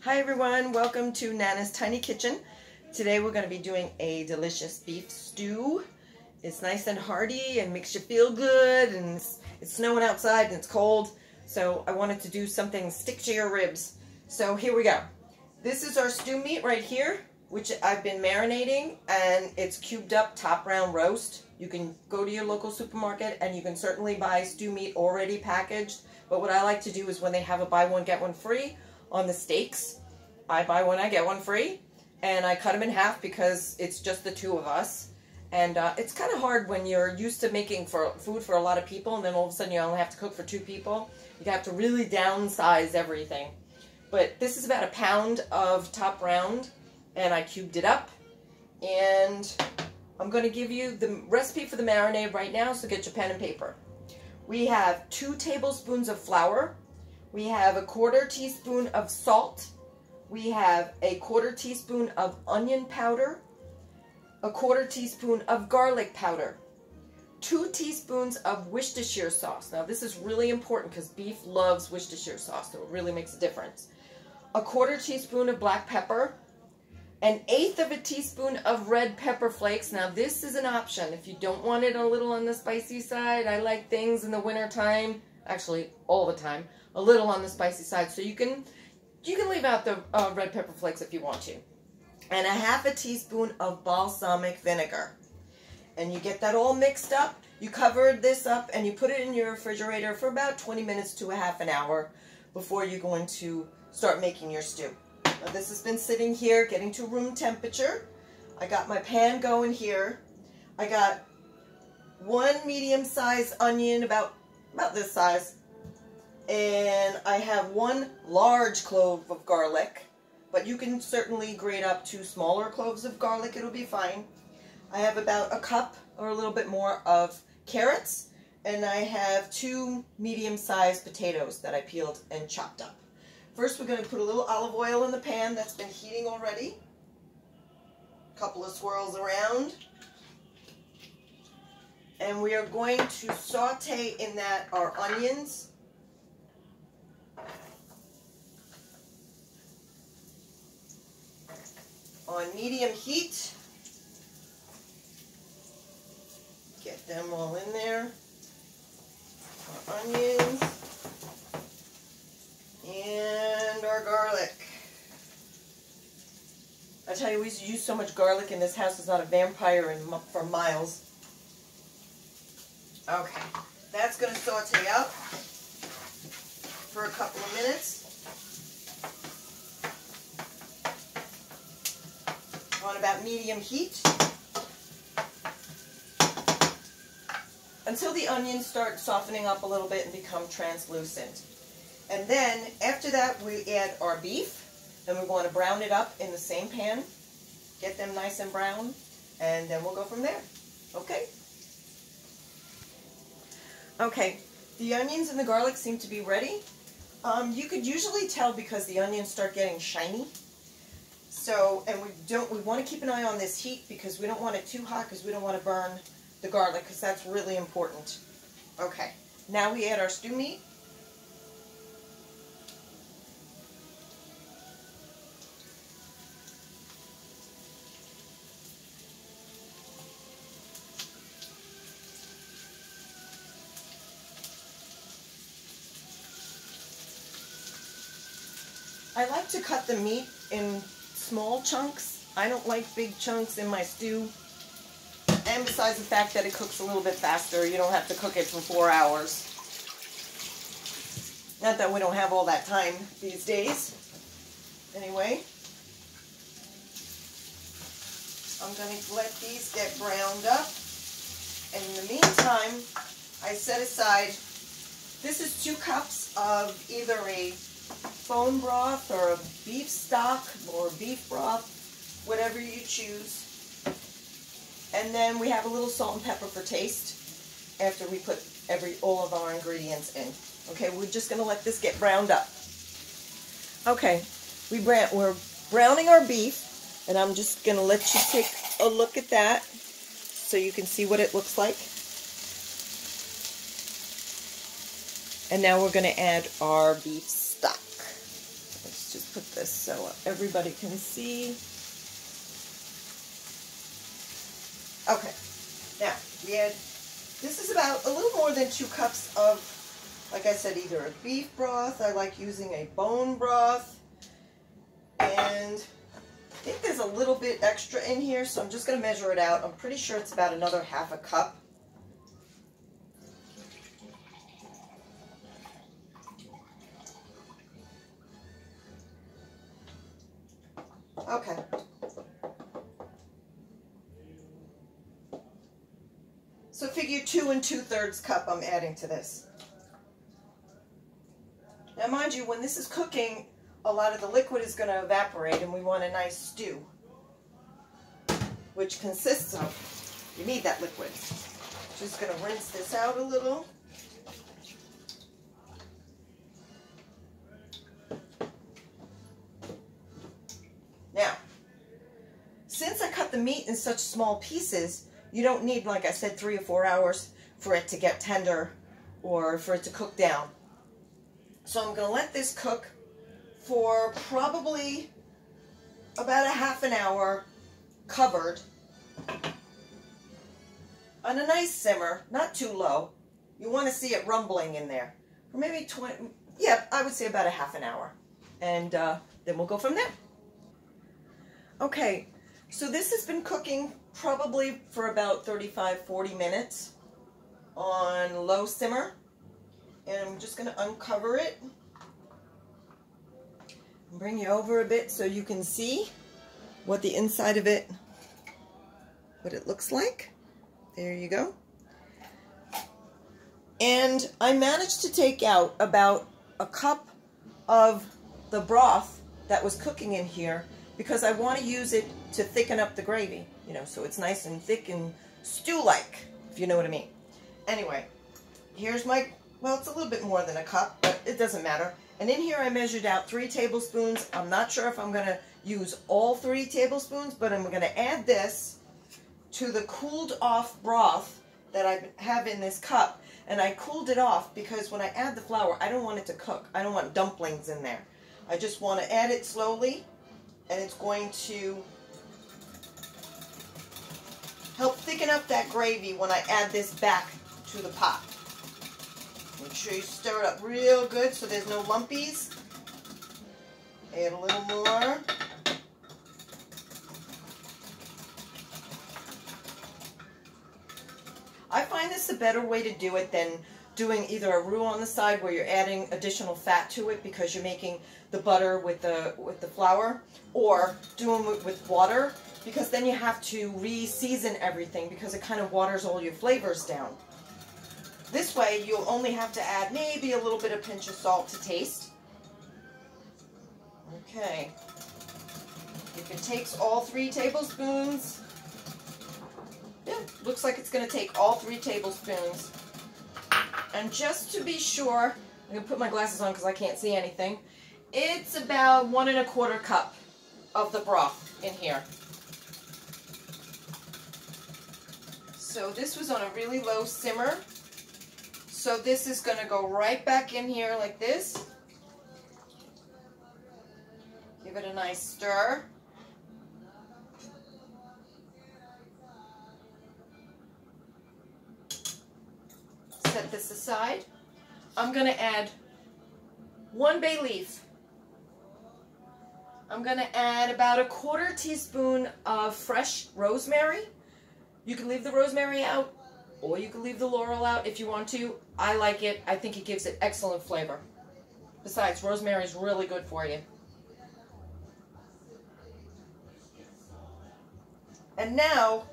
Hi everyone, welcome to Nana's Tiny Kitchen. Today we're going to be doing a delicious beef stew. It's nice and hearty and makes you feel good, and it's snowing outside and it's cold, so I wanted to do something stick to your ribs. So here we go. This is our stew meat right here, which I've been marinating, and it's cubed up top round roast. You can go to your local supermarket and you can certainly buy stew meat already packaged, but what I like to do is when they have a buy one get one free on the steaks, I buy one, I get one free, and I cut them in half because it's just the two of us. And it's kind of hard when you're used to making food for a lot of people, and then all of a sudden you only have to cook for 2 people. You have to really downsize everything. But this is about a pound of top round, and I cubed it up. And I'm going to give you the recipe for the marinade right now, so get your pen and paper. We have 2 tablespoons of flour. We have a 1/4 teaspoon of salt. We have a 1/4 teaspoon of onion powder, a 1/4 teaspoon of garlic powder, 2 teaspoons of Worcestershire sauce. Now this is really important because beef loves Worcestershire sauce, so it really makes a difference. A 1/4 teaspoon of black pepper, 1/8 of a teaspoon of red pepper flakes. Now this is an option if you don't want it a little on the spicy side. I like things in the winter time, actually all the time, a little on the spicy side, so you can leave out the red pepper flakes if you want to. And a 1/2 teaspoon of balsamic vinegar. And you get that all mixed up. You cover this up and you put it in your refrigerator for about 20 minutes to a half an hour before you're going to start making your stew. Now this has been sitting here getting to room temperature. I got my pan going here. I got 1 medium-sized onion, about this size. And I have 1 large clove of garlic, but you can certainly grate up 2 smaller cloves of garlic, it'll be fine. I have about a cup or a little bit more of carrots, and I have 2 medium-sized potatoes that I peeled and chopped up. First we're going to put a little olive oil in the pan that's been heating already. A couple of swirls around. And we are going to saute in that our onions. On medium heat. Get them all in there. Our onions. And our garlic. I tell you, we use so much garlic in this house, it's not a vampire for miles. Okay, that's going to saute up for a couple of minutes. On about medium heat until the onions start softening up a little bit and become translucent. And then after that we add our beef, and we want to brown it up in the same pan, get them nice and brown, and then we'll go from there. Okay, the onions and the garlic seem to be ready. You could usually tell because the onions start getting shiny. So, and we want to keep an eye on this heat because we don't want it too hot because we don't want to burn the garlic, because that's really important. Okay, now we add our stew meat. I like to cut the meat in small chunks. I don't like big chunks in my stew. And besides the fact that it cooks a little bit faster, you don't have to cook it for 4 hours. Not that we don't have all that time these days. Anyway, I'm going to let these get browned up. And in the meantime, I set aside, this is 2 cups of either a bone broth or a beef stock or beef broth, whatever you choose. And then we have a little salt and pepper for taste after we put all of our ingredients in. Okay, we're just going to let this get browned up. Okay, we're browning our beef, and I'm just going to let you take a look at that so you can see what it looks like. And now we're going to add our beef stock. Let's just put this so everybody can see. Okay, now this is about a little more than 2 cups of, like I said, either a beef broth. I like using a bone broth. And I think there's a little bit extra in here, so I'm just going to measure it out. I'm pretty sure it's about another 1/2 cup. Okay. So figure 2 2/3 cup I'm adding to this. Now mind you, when this is cooking, a lot of the liquid is going to evaporate and we want a nice stew, which consists of, you need that liquid. Just going to rinse this out a little. Now, since I cut the meat in such small pieces, you don't need, like I said, 3 or 4 hours for it to get tender or for it to cook down. So I'm going to let this cook for probably about a 1/2 hour covered on a nice simmer, not too low. You want to see it rumbling in there for maybe 20, yeah, I would say about a 1/2 hour. And then we'll go from there. Okay, so this has been cooking probably for about 35-40 minutes on low simmer. And I'm just going to uncover it. Bring you over a bit so you can see what the inside of it, what it looks like. There you go. And I managed to take out about a cup of the broth that was cooking in here because I want to use it to thicken up the gravy, you know, so it's nice and thick and stew-like, if you know what I mean. Anyway, here's my, well, it's a little bit more than a cup, but it doesn't matter. And in here I measured out 3 tablespoons. I'm not sure if I'm going to use all 3 tablespoons, but I'm going to add this to the cooled off broth that I have in this cup. And I cooled it off because when I add the flour, I don't want it to cook. I don't want dumplings in there. I just want to add it slowly, and it's going to help thicken up that gravy when I add this back to the pot. Make sure you stir it up real good so there's no lumpies. Add a little more. I find this a better way to do it than doing either a roux on the side where you're adding additional fat to it because you're making the butter with the flour, or doing it with water because then you have to re-season everything because it kind of waters all your flavors down. This way, you'll only have to add maybe a little bit of pinch of salt to taste. Okay. If it takes all 3 tablespoons, yeah, looks like it's going to take all 3 tablespoons. And just to be sure, I'm going to put my glasses on because I can't see anything. It's about 1 1/4 cup of the broth in here. So this was on a really low simmer. So this is going to go right back in here like this. Give it a nice stir. Set this aside. I'm going to add 1 bay leaf. I'm going to add about a 1/4 teaspoon of fresh rosemary. You can leave the rosemary out, or you can leave the laurel out if you want to. I like it. I think it gives it excellent flavor. Besides, rosemary is really good for you. And now,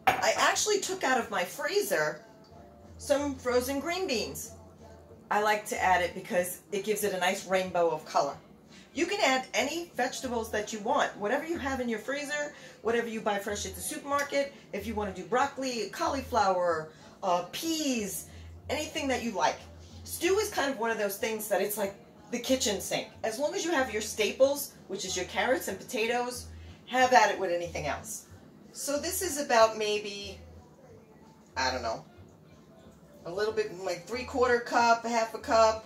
I actually took out of my freezer some frozen green beans. I like to add it because it gives it a nice rainbow of color. You can add any vegetables that you want, whatever you have in your freezer, whatever you buy fresh at the supermarket. If you want to do broccoli, cauliflower, peas, anything that you like. Stew is kind of one of those things that it's like the kitchen sink. As long as you have your staples, which is your carrots and potatoes, have at it with anything else. So this is about maybe, I don't know, a little bit like 3/4 cup, 1/2 cup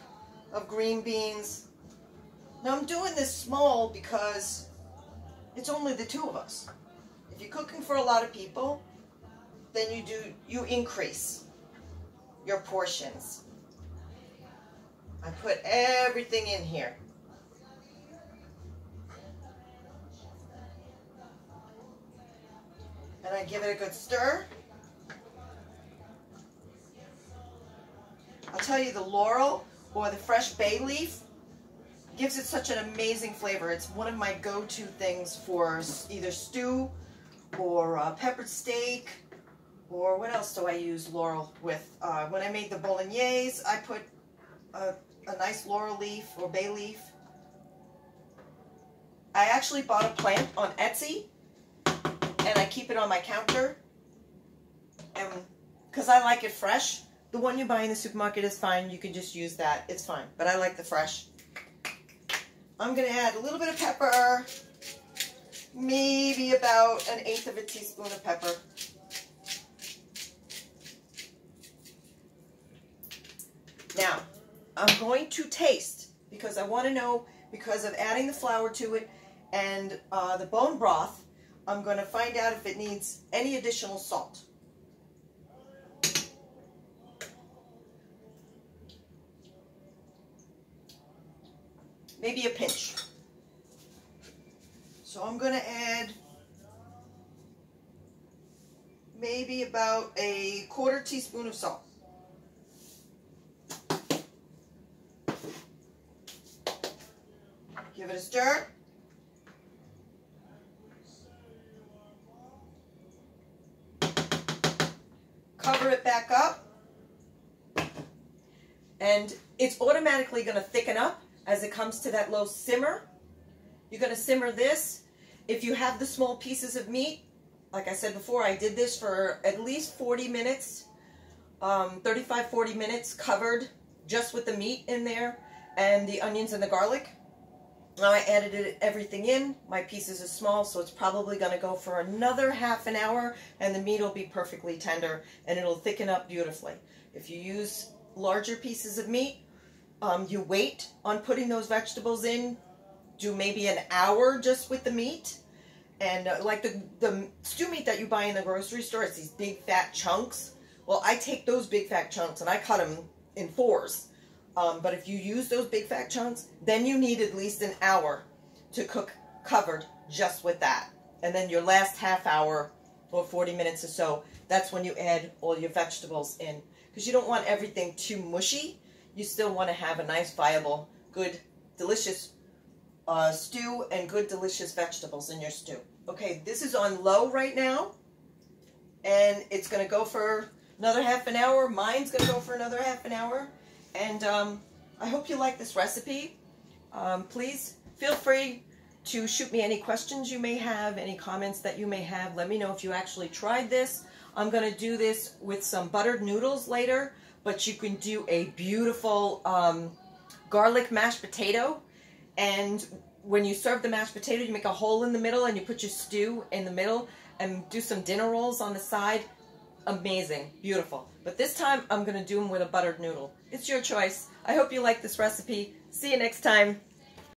of green beans. Now I'm doing this small because it's only the two of us. If you're cooking for a lot of people, then you increase your portions. I put everything in here. And I give it a good stir. I'll tell you, the laurel or the fresh bay leaf gives it such an amazing flavor. It's one of my go-to things for either stew or peppered steak, or what else do I use laurel with? When I made the bolognese, I put a nice laurel leaf or bay leaf. I actually bought a plant on Etsy, and I keep it on my counter, and because I like it fresh. The one you buy in the supermarket is fine. You can just use that. It's fine. But I like the fresh. I'm going to add a little bit of pepper. Maybe about 1/8 of a teaspoon of pepper. Now, I'm going to taste because I want to know, because of adding the flour to it and the bone broth, I'm going to find out if it needs any additional salt. Maybe a pinch. So I'm going to add maybe about 1/4 teaspoon of salt. Give it a stir. Cover it back up. And it's automatically going to thicken up as it comes to that low simmer. You're going to simmer this. If you have the small pieces of meat, like I said before, I did this for at least 40 minutes, 35-40 minutes covered just with the meat in there and the onions and the garlic. Now I added everything in. My pieces are small, so it's probably going to go for another half an hour, and the meat will be perfectly tender and it'll thicken up beautifully. If you use larger pieces of meat, you wait on putting those vegetables in. Do maybe an hour just with the meat. And like the stew meat that you buy in the grocery store, it's these big fat chunks. Well, I take those big fat chunks and I cut them in 4s. But if you use those big fat chunks, then you need at least an hour to cook covered just with that. And then your last half hour or 40 minutes or so, that's when you add all your vegetables in. Because you don't want everything too mushy. You still want to have a nice, viable, good, delicious stew and good, delicious vegetables in your stew. Okay, this is on low right now. And it's going to go for another half an hour. Mine's going to go for another half an hour. And I hope you like this recipe. Please feel free to shoot me any questions you may have, any comments that you may have. Let me know if you actually tried this. I'm going to do this with some buttered noodles later, but you can do a beautiful garlic mashed potato. And when you serve the mashed potato, you make a hole in the middle and you put your stew in the middle and do some dinner rolls on the side. Amazing. Beautiful. But this time, I'm going to do them with a buttered noodle. It's your choice. I hope you like this recipe. See you next time.